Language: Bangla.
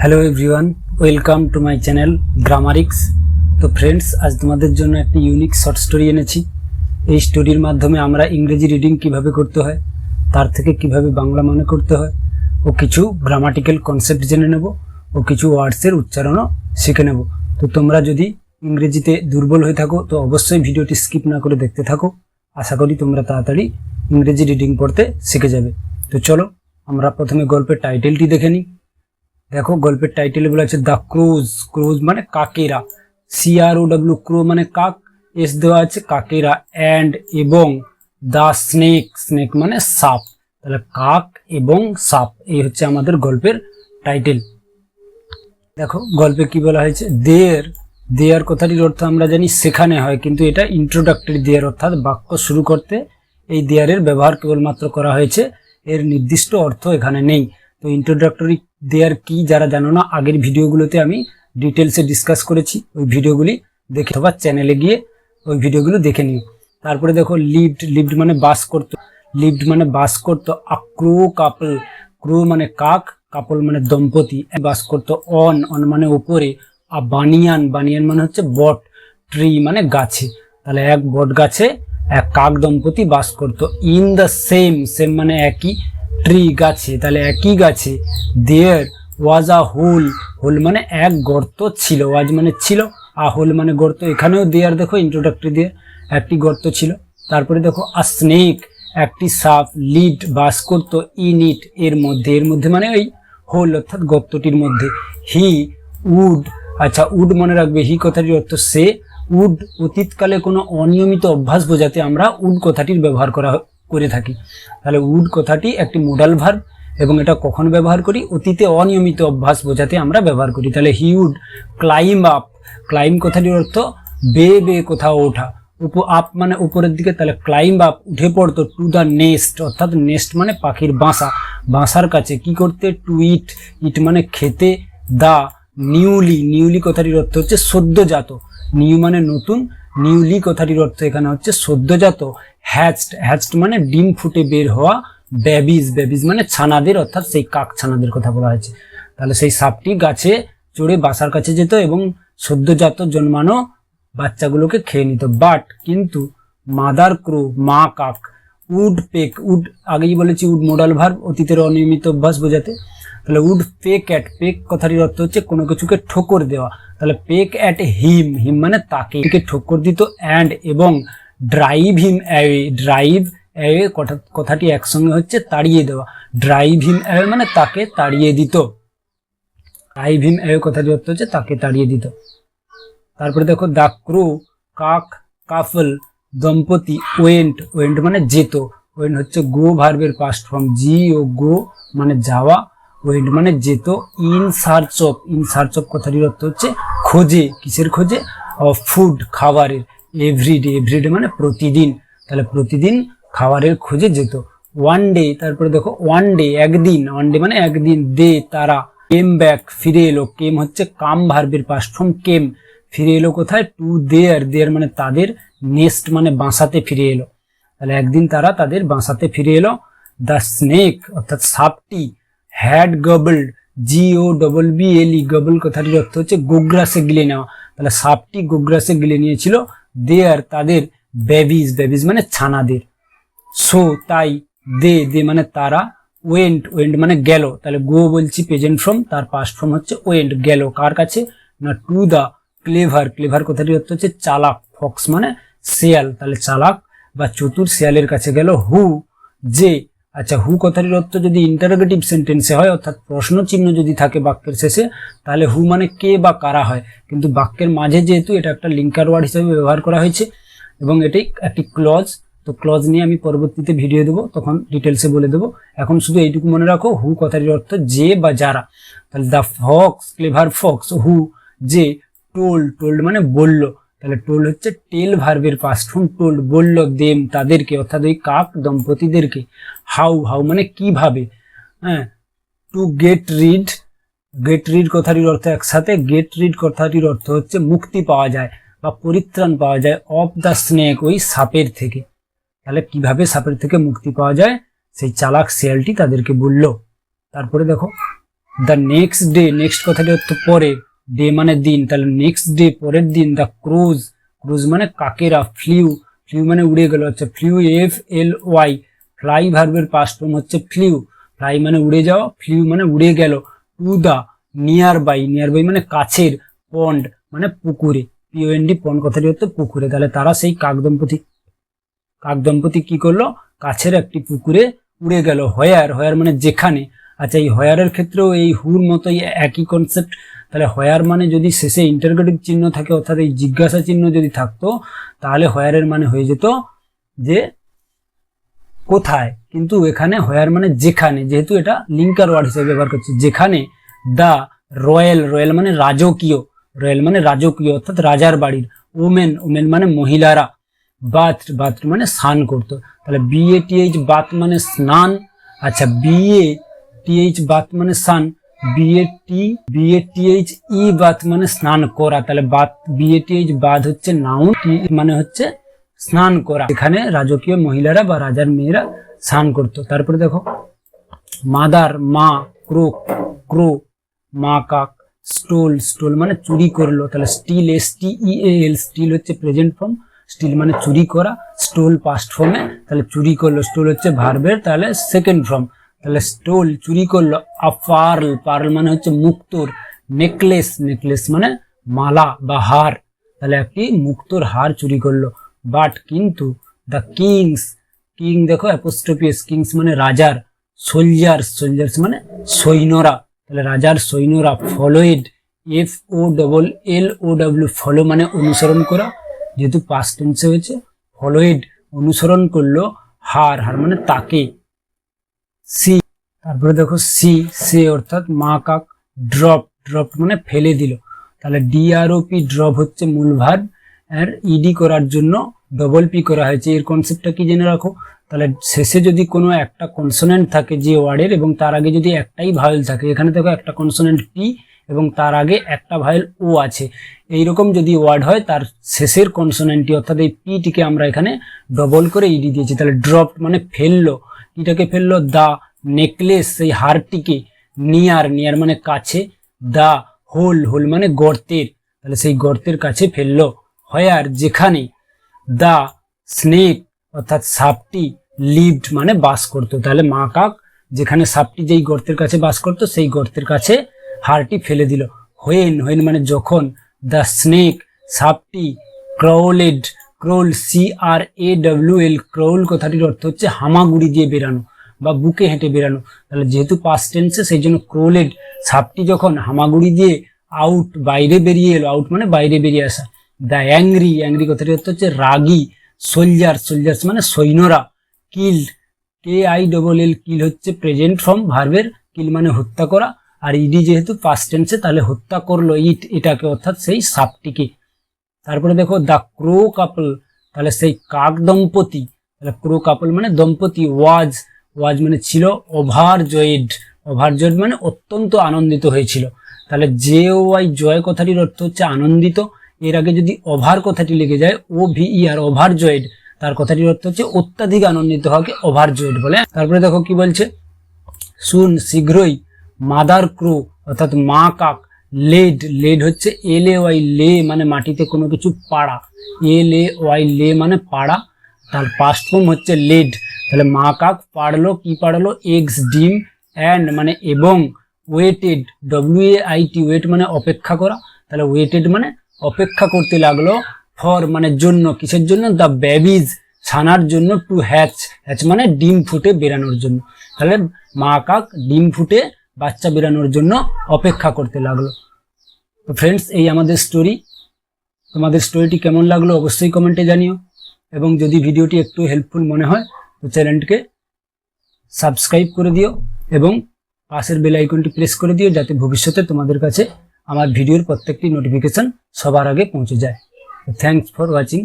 Hello everyone, welcome to my channel Grammarix. তো ফ্রেন্ডস, আজ তোমাদের জন্য একটি ইউনিক শর্ট স্টোরি এনেছি। এই স্টোরির মাধ্যমে আমরা ইংরেজি রিডিং কিভাবে করতে হয়, তার থেকে কিভাবে বাংলা মনে করতে হয় ও কিছু গ্রামাটিক্যাল কনসেপ্ট জেনে নেব ও কিছু ওয়ার্ডসের উচ্চারণও শিখে নেব। তো তোমরা যদি ইংরেজিতে দুর্বল হয়ে থাকো তো অবশ্যই ভিডিওটি স্কিপ না করে দেখতে থাকো। আশা করি তোমরা তাড়াতাড়ি ইংরেজি রিডিং পড়তে শিখে যাবে। তো চলো আমরা প্রথমে গল্পের টাইটেলটি দেখে নিই। দেখো, গল্পের টাইটেলে বলা আছে দ্য ক্রোজ। ক্রোজ মানে কাকেরা, CROW, ক্রো মানে কাক, এস দেওয়া আছে কাকেরা, অ্যান্ড এবং দ্য স্নেক, স্নেক মানে সাপ। তাহলে কাক এবং সাপ, এই হচ্ছে আমাদের গল্পের টাইটেল। দেখো গল্পে কি বলা হয়েছে, দেয়ার। দেয়ার কথাটির অর্থ আমরা জানি সেখানে হয়, কিন্তু এটা ইন্ট্রোডাক্টরি দেয়ার, অর্থাৎ বাক্য শুরু করতে এই দেয়ারের ব্যবহার কেবলমাত্র করা হয়েছে, এর নির্দিষ্ট অর্থ এখানে নেই। তো ইন্ট্রোডাক্টরি দেয়ার কি যারা জানো না, আগের ভিডিওগুলোতে আমি ডিটেলসে ডিসকাস করেছি, ওই ভিডিওগুলি দেখে অথবা চ্যানেলে গিয়ে ওই ভিডিওগুলো দেখে নিও। তারপরে দেখো লিভড। লিভড মানে বাস করতো, লিভড মানে বাস করতো। ক্রো কাপল, ক্রো মানে কাক, কাপল মানে দম্পতি, বাস করতো। অন, অন মানে উপরে। বানিয়ান, বানিয়ান মানে হচ্ছে বট। ট্রি মানে গাছে, তাহলে এক বট গাছে এক কাক দম্পতি বাস করতো। ইন দ্য সেম, সেম মানে একই, ট্রি গাছে, তাহলে একই গাছে। দেয়ার ওয়াজ আ হোল, হোল মানে এক গর্ত ছিল, ওয়াজ মানে ছিল, আ হোল মানে গর্ত। এখানেও দেয়ার দেখো ইন্ট্রোডাক্টরি দিয়ে একটি গর্ত ছিল। তারপরে দেখো আ স্নেক, একটি সাপ, লিভড বাস করতো, ইন ইট এর মধ্যে, এর মধ্যে মানে ওই হোল অর্থাৎ গর্তটির মধ্যে। হি উড, আচ্ছা উড মনে রাখবে, হি কথাটির অর্থ সে। উড অতীতকালে কোনো অনিয়মিত অভ্যাস বোঝাতে আমরা উড কথাটির ব্যবহার করে থাকি। তাহলে উড কথাটি একটি মোডাল ভার্ব এবং এটা কখন ব্যবহার করি, অতীতে অনিয়মিত অভ্যাস বোঝাতে আমরা ব্যবহার করি। তাহলে he would climb up, climb কথাটির অর্থ বে বে কোথাও ওঠা, আপ মানে উপরের দিকে, তাহলে ক্লাইম্ব আপ উঠে পড়তো। টু দ্য নেস্ট, অর্থাৎ নেস্ট মানে পাখির বাসা, বাসার কাছে। কি করতে, টু ইট, ইট মানে খেতে। দা নিউলি, নিউলি কথাটির অর্থ হচ্ছে সদ্যজাত, নিউ মানে নতুন, নিউলি কথাটির অর্থ এখানে হচ্ছে সদ্যজাত। হ্যাচড, হ্যাচড মানে ডিম ফুটে বের হওয়া। বেবিজ, বেবিজ মানে ছানাদের, অর্থাৎ সেই কাক ছানাদের কথা বলা হয়েছে। তাহলে সেই সাপটি গাছে চড়ে বাসার কাছে যেত এবং সদ্যজাত জন্মানো বাচ্চাগুলোকে খেয়ে নিত। বাট কিন্তু মাদার ক্রো, মা কাক, উড পেক, উড আগেই বলেছি উড মোডাল ভার্ব, অতীতের অনিয়মিত অভ্যাস বোঝাতে। তাহলে উড পেক অ্যাট, পেক কথাটির অর্থ হচ্ছে কোনো কিছুকে ঠোকর দেওয়া, তাহলে পেক অ্যাট হিম, হিম মানে তাকে ঠোকর দিত। অ্যান্ড এবং drive him away, drive away কথাটি একসঙ্গে হচ্ছে তাড়িয়ে দেওয়া। ড্রাইভ হিম অ্যাওয়ে মানে তাকে তাড়িয়ে দিত, ড্রাইভ হিম অ্যাওয়ে কথাটির অর্থ হচ্ছে তাকে তাড়িয়ে দিত। তারপরে দেখো দ্য ক্রো, কাক, কাপল দম্পতি, ওয়েন্ট, ওয়েন্ট মানে যেত, ওয়েন্ট হচ্ছে গো ভার্বের পাস্ট ফর্ম, জি ও গো মানে যাওয়া, ওয়েন্ট মানে যেত। In search of, in search of কথাটির অর্থ হচ্ছে খোঁজে, কিসের খোঁজে, ফুড খাবারের। এভরিডে, এভরিডে মানে প্রতিদিন, তাহলে প্রতিদিন খাবারের খোঁজে যেত। ওয়ান ডে, তারপরে দেখো ওয়ান ডে একদিন, ওয়ান ডে মানে একদিন। দে তারা, কেম ব্যাক ফিরে এলো, কেম হচ্ছে কাম ভার্বের পাস্ট ফর্ম কেম, ফিরে এলো কোথায়, টু দেয়ার, দেয়ার মানে তাদের, নেস্ট মানে বাসাতে ফিরে এলো, তাহলে একদিন তারা তাদের বাসাতে ফিরে এলো। দ্য স্নেক অর্থাৎ সাপটি, হ্যাড গবলড, GOBBLE, গবল কথাটির অর্থ হচ্ছে গোগ্রাসে গিলে নেওয়া, তাহলে সাপটি গোগ্রাসে গিলে নিয়েছিল। দেয়ার তাদের, বেবিজ, বেবিজ মানে ছানাদের। সো তাই, দে, দে মানে তারা। ওয়েন্ট, ওয়েন্ট মানে গেল, তাহলে গো বলছি প্রেজেন্ট ফর্ম, তার পাস্ট ফর্ম হচ্ছে ওয়েন্ট, গেল কার কাছে না, টু দা ক্লেভার, ক্লেভার কথাটির অর্থ হচ্ছে চালাক। ফক্স মানে শিয়াল, তাহলে চালাক বা চতুর শিয়ালের কাছে গেল। হু যে, আচ্ছা হু কথাটির অর্থ যদি ইন্টারোগেটিভ সেন্টেন্সে হয়, অর্থাৎ প্রশ্ন চিহ্ন যদি থাকে বাক্যের শেষে, তাহলে হু মানে কে বা কারা হয়, কিন্তু বাক্যের মাঝে যেহেতু এটা একটা লিঙ্কার ওয়ার্ড হিসেবে ব্যবহার করা হয়েছে এবং এটি একটি ক্লজ, তো ক্লজ নিয়ে আমি পরবর্তীতে ভিডিও দেবো, তখন ডিটেলসে বলে দেবো। এখন শুধু এইটুকু মনে রাখো, হু কথাটির অর্থ যে বা যারা। তাহলে দ্য ফক্স, ক্লেভার ফক্স, হু যে, টোল্ড, টোল্ড মানে বলল, তাহলে টোল্ড হচ্ছে টেল ভার্বের পাস্ট ফর্ম, টোল্ড বলল, দেম তাদেরকে, অর্থাৎ ওই কাক দম্পতিদেরকে। হাউ, হাউ মানে কিভাবে, হ্যাঁ। To get rid, get rid কথাটির অর্থ একসাথে, গেট রিড কথাটির অর্থ হচ্ছে মুক্তি পাওয়া যায় বা পরিত্রাণ পাওয়া যায়। অফ দ্য স্নেক, ওই সাপের থেকে, তাহলে কিভাবে সাপের থেকে মুক্তি পাওয়া যায় সেই চালাক শিয়ালটি তাদেরকে বলল। তারপরে দেখো দ্য নেক্সট ডে, নেক্সট কথাটি অর্থ পরে, ডে মানে দিন, তাহলে নেক্সট ডে পরের দিন। দ্য ক্রোজ, ক্রোজ মানে কাকেরা। ফ্লিউ, ফ্লিউ মানে উড়ে গেল, হচ্ছে ফ্লিউ, FLY। ফ্লাই ভার্বের পাস্ট ফর্ম হচ্ছে ফ্লিউ, ফ্লাই মানে উড়ে যাওয়া, ফ্লিউ মানে উড়ে গেল। To the, nearby, nearby মানে কাছের, পন্ড মানে পুকুরে, POND পন্ড কথাটি হচ্ছে পুকুরে। তাহলে তারা সেই কাক দম্পতি কি করলো, কাছের একটি পুকুরে উড়ে গেল। হয়ার, হয়ার মানে যেখানে। আচ্ছা, এই হয়ারের ক্ষেত্রেও এই হুর মতোই একই কনসেপ্ট। তাহলে হয়ার মানে যদি শেষে ইন্টারোগেটিভ চিহ্ন থাকে, অর্থাৎ এই জিজ্ঞাসা চিহ্ন যদি থাকতো, তাহলে হয়ারের মানে হয়ে যেত যে কোথায়, কিন্তু এখানে হয়ার মানে যেখানে, যেহেতু এটা লিঙ্কার ওয়ার্ড হিসেবে ব্যবহার করছে। যেখানে দা রয়্যাল, রয়্যাল মানে রাজকীয়, রয়্যাল মানে রাজকীয় অর্থাৎ রাজার বাড়ির। ওমেন, ওমেন মানে মহিলারা। বাথ, বাথ মানে স্নান করতো। তাহলে BATH বাথ মানে স্নান। আচ্ছা, BATH বাথ মানে স্নান, BATHE বাথ মানে স্নান করা। তাহলে বাথ, BATH বাথ হচ্ছে নাউন, মানে হচ্ছে স্নান করা, এখানে রাজকীয় মহিলারা বা রাজার মেয়েরা স্নান করতো। তারপরে দেখো মাদার, মা। ক্রো, ক্রো মা কাক। স্টোল, স্টোল মানে চুরি করলো। তাহলে স্টিল, STEAL, স্টিল হচ্ছে প্রেজেন্ট ফর্ম, স্টিল মানে চুরি করা। স্টোল পাস্ট ফর্মে, তাহলে চুরি করলো। স্টোল হচ্ছে ভার্বের তাহলে সেকেন্ড ফর্ম, তাহলে স্টোল চুরি করলো। আ পার্ল, পার্ল মানে হচ্ছে মুক্তোর। নেকলেস, নেকলেস মানে মালা বা হার, তাহলে একটি মুক্তোর হার চুরি করলো। বাট কিন্তু, দ্য কিংস, কিং দেখো অ্যাপোস্ট্রফি এস, কিংস মানে রাজার। সোলজার্স, সোলজার্স মানে সৈন্যরা, তাহলে রাজার সৈন্যরা। ফলোয়েড, FOLLOW, ফলো মানে অনুসরণ করা, যেহেতু পাস্ট টেন্সে হয়েছে। ফলোয়েড অনুসরণ করলো। হার, হার মানে তাকে। সি, তারপরে দেখো সি, সে অর্থাৎ মা কাক। ড্রপ, ড্রপ মানে ফেলে দিল, তাহলে DROP, ড্রপ হচ্ছে মূল ভার্ব, আর ED করার জন্য P করা হয়েছে। এর কনসেপ্টটা কি জেনে রাখো, তাহলে শেষে যদি কোনো একটা কনসোনেন্ট থাকে যে ওয়ার্ডের, এবং তার আগে যদি একটাই ভাওয়েল থাকে, এখানে দেখো একটা কনসোনেন্ট P এবং তার আগে একটা ভাওয়েল O আছে, এইরকম যদি ওয়ার্ড হয়, তার শেষের কনসোনেন্টটি অর্থাৎ এই P-টিকে আমরা এখানে ডবল করে ED দিয়েছি। তাহলে ড্রপ মানে ফেললো, এটাকে ফেললো। দা নেকলেস, সেই হারটিকে। নিয়ার, নিয়ার মানে কাছে। দা হোল, হোল মানে গর্তের, তাহলে সেই গর্তের কাছে ফেললো। হয়ার যেখানে। দা স্নেক অর্থাৎ সাপটি। লিভড মানে বাস করতো, তাহলে মা কাক যেখানে সাপটি যেই গর্তের কাছে বাস করতো, সেই গর্তের কাছে হারটি ফেলে দিল। হোয়েন, হোয়েন মানে যখন। দ্য স্নেক সাপটি। ক্রাউলেড, ক্রাউল CRAWL, ক্রাউল কথাটির অর্থ হচ্ছে হামাগুড়ি দিয়ে বেরানো বা বুকে হেঁটে বেরানো, তাহলে যেহেতু পাস্ট টেন্সে সেই জন্য ক্রাউলেড, সাপটি যখন হামাগুড়ি দিয়ে আউট বাইরে বেরিয়ে এলো, আউট মানে বাইরে বেরিয়ে আসা। দ্য অ্যাংরি, অ্যাংরি কথাটির অর্থ হচ্ছে রাগী। সোলজার, সোলজার্স মানে সৈন্যরা। কিল্ড, KILL, কিল হচ্ছে প্রেজেন্ট ফর্ম ভার্বের, কিল মানে হত্যা করা, আর ED যেহেতু পাস্ট টেন্সে, তাহলে হত্যা করলো এটাকে অর্থাৎ সেই সাপটিকে। তারপরে দেখো দ্য ক্রো কাপল, তাহলে সেই কাক দম্পতি, তাহলে ক্রো কাপল মানে দম্পতি। ওয়াজ, ওয়াজ মানে ছিল। ওভারজয়েড, ওভারজয়েড মানে অত্যন্ত আনন্দিত হয়েছিল, তাহলে JOY, জয় কথাটির অর্থ হচ্ছে আনন্দিত, এর আগে যদি ওভার কথাটি লেগে যায়, OVER, ওভারজয়েড, তার কথাটির অর্থ হচ্ছে অত্যাধিক আনন্দিত হওয়াকে ওভারজয়েড বলে। তারপরে দেখো কি বলছে, শুন শীঘ্রই। মাদার ক্রো অর্থাৎ মা কাক। লেড, লেড হচ্ছে LAY, লে মানে মাটিতে কোনো কিছু পাড়া, LAY, লে মানে পাড়া, তার পাস্ট ফর্ম হচ্ছে লেড, তাহলে মা কাক পাড়লো, কি পাড়লো, এগস ডিম, অ্যান্ড মানে এবং, ওয়েটেড, WAIT, ওয়েট মানে অপেক্ষা করা, তাহলে ওয়েটেড মানে অপেক্ষা করতে লাগলো। ফর মানে জন্য, কিসের জন্য, দ্য বেবিজ, ছানার জন্য। টু হ্যাচ, হ্যাচ মানে ডিম ফুটে বেরানোর জন্য, তাহলে মা কাক ডিম ফুটে বাচ্চা বেরানোর জন্য অপেক্ষা করতে লাগলো। তো ফ্রেন্ডস, এই আমাদের স্টোরি। তোমাদের স্টোরিটি কেমন লাগলো অবশ্যই কমেন্টে জানিও, এবং যদি ভিডিওটি একটু হেল্পফুল মনে হয় তো চ্যানেলটিকে সাবস্ক্রাইব করে দিও এবং পাশের বেল আইকনটি প্রেস করে দিও, যাতে ভবিষ্যতে তোমাদের কাছে আমার ভিডিওর প্রত্যেকটি নোটিফিকেশন সবার আগে পৌঁছে যায়। Thanks for watching.